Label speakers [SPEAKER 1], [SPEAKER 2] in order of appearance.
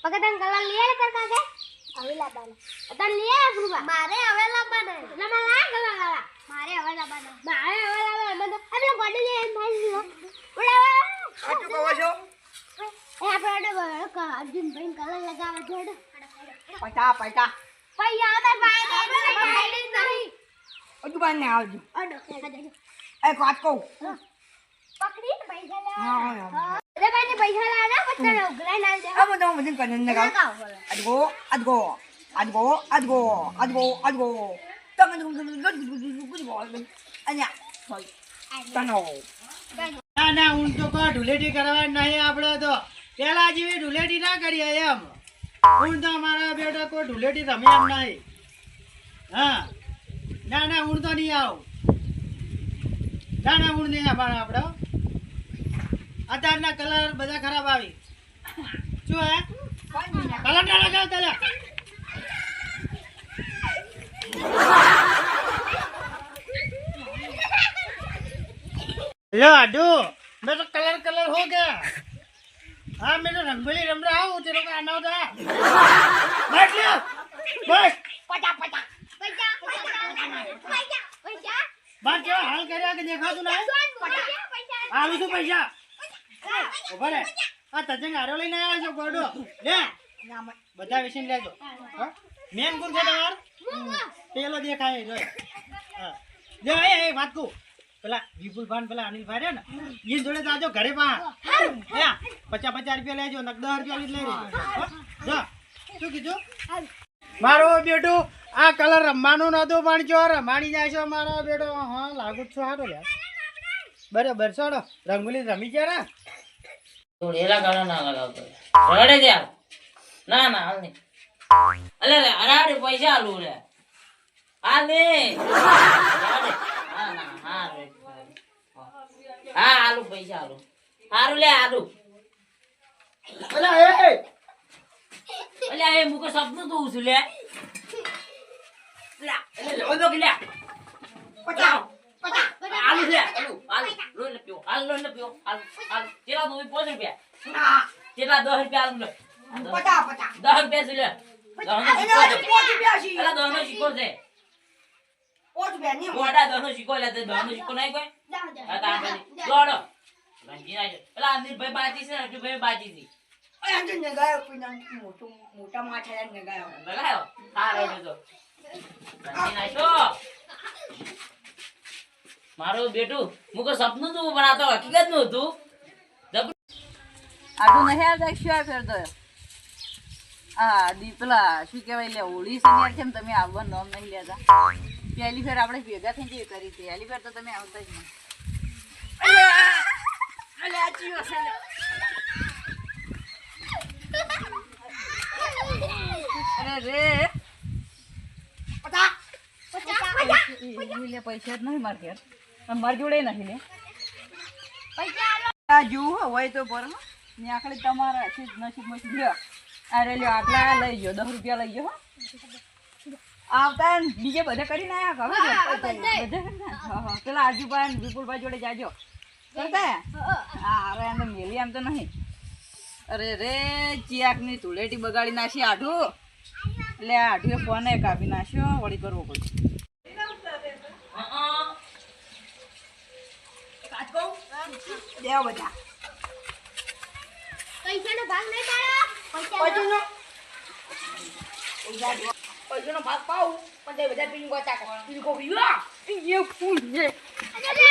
[SPEAKER 1] પકડન colour લે કરતા કે હવે લાબાના તન લે ગુરુબા મારે હવે લાબાના એટલે મને લા કલર લાવા મારે હવે લાબાના મને આપણે ગોડી લે ભાઈ ઉડાવા
[SPEAKER 2] શું કહો છો
[SPEAKER 1] એ આપણે અર્જુન ભાઈ કલર લગાવવા જોડો
[SPEAKER 2] પૈસા પૈસા
[SPEAKER 1] પૈયા તો ભાઈ નહીં
[SPEAKER 2] હજુ બાર ને આવજો
[SPEAKER 1] અડો
[SPEAKER 2] એક વાત કહું
[SPEAKER 1] પકડી પૈસા લે
[SPEAKER 2] હા
[SPEAKER 1] અરે ભાઈ પૈસા લાના પછી ઉઘરાઈ ના દે
[SPEAKER 2] अब तो मुझे करने लगा अदगो अदगो अदगो अदगो अदगो अदगो तंग कुछ बोल अनिया तनो
[SPEAKER 3] ના ના હું તો કોઈ ઢુલેટી કરવા નહીં આપણે તો પેલા જેવી ઢુલેટી ના કરીએ એમ હું તો મારા બેટા કોઈ ઢુલેટી રમે એમ નહીં હા ના ના હું તો નહીં આવું ના ના હું નહીં આવવાના આપણે અત્યારના કલર બધા ખરાબ આવી શું હે કલર ના લગાવતા લે लो आडू मैं तो कलर हो गया हाँ मैं तो रंगोली रम रहा हूँ तेरे को आना होता बैठ लिया बस
[SPEAKER 1] પૈસા
[SPEAKER 3] बात क्या हाल करे कि देखा तू ना आलू तो पैसा ऊपर है हाँ तजंग आरो लेने आया जो गोडो ले बता विषय ले जो मेन गुण क्या तुम्हार पेलो देखा है जो ले ए बात को પેલા વિપુલ ભાન પેલા અનિલ ભાઈ રે ને ઈ જોડે જાજો ઘરે પા હે 50 રૂપિયા લેજો નક 10 રૂપિયા લઈ લેજો જા શું કીધું મારો બેટો આ કલર રમવાનું નતો પણ જો રમાડી જાય છે મારો બેટો હા લાગુ છો હારો લે બરાબર છોડો રંગોલી રમી ગયા રે
[SPEAKER 4] થોડેલા કલર ના લગાવતો રડે દે ના ના હાલ નહીં અલે લે અરાડે પૈસા આલુ રે આ લે ના ના હા રે હા આલુ પૈસા આલુ હારું લે આલુ
[SPEAKER 3] અલા એ
[SPEAKER 4] અલે એ મુકો સપનું તો ઉછ લે લા લો લે
[SPEAKER 2] पचाओ
[SPEAKER 4] આલુ લે આલુ લો લે પીઓ આલુ લે પીઓ આલુ તેરા તો 5 રૂપિયા
[SPEAKER 2] ना
[SPEAKER 4] તેરા 10 રૂપિયા આલુ લે
[SPEAKER 2] 50
[SPEAKER 4] 10 રૂપિયા છે લે અલા 10 નો શીખો છે મોટા 10 નો શીખો લે 10 નો શીખો નહીં કોઈ આ તા જોડો રંગી નાખો પેલા અનિલભાઈ બાજી છે અર્જુનભાઈ બાજી છે
[SPEAKER 2] मोटा माछा लगायो
[SPEAKER 4] લગાયો સારો તો રંગી નાખો મારો બેટું મુકો સપનું તું બનાતો હકીકત નું હતું
[SPEAKER 5] આટલું નહીં આવતા શું ફેરતો હા દીપલા શું કહેવાય લે હોળી છે યાર કેમ તમે આવવાનું નામ નહીં લેતા પહેલી ફેર આપણે ભેગા થઈ જઈએ કરી હતી પહેલી ફેર તો તમે આવતા જ નહીં અરે રે પૈસા જ નહીં મારે ઘેર મારી જોડે નહીં લે આ જોવું હોય તો પર ને આખડી તમારા નસીબમાં લ્યો અરે લ્યો આટલા લઈ ગયો 10 રૂપિયા લઈ ગયો આવતા બીજે બધા કરીને આયા ખબર પેલા આજુભાઈ વિપુલભાઈ જોડે જાજો કરતા હા અરે એમ તો મેલી એમ તો નહીં અરે રે ચિયાકની ધૂળેટી બગાડી નાખી આઢું એટલે આઢુએ ફોને કાપી નાખ્યો વળી કરવો પડશે
[SPEAKER 2] देव बजा
[SPEAKER 1] પૈસાનો ભાગ નહીં પાડો
[SPEAKER 2] पैसा भाग पाऊ पण ते बजा पिंग गोता पिंग को ये फूल ये
[SPEAKER 1] અરે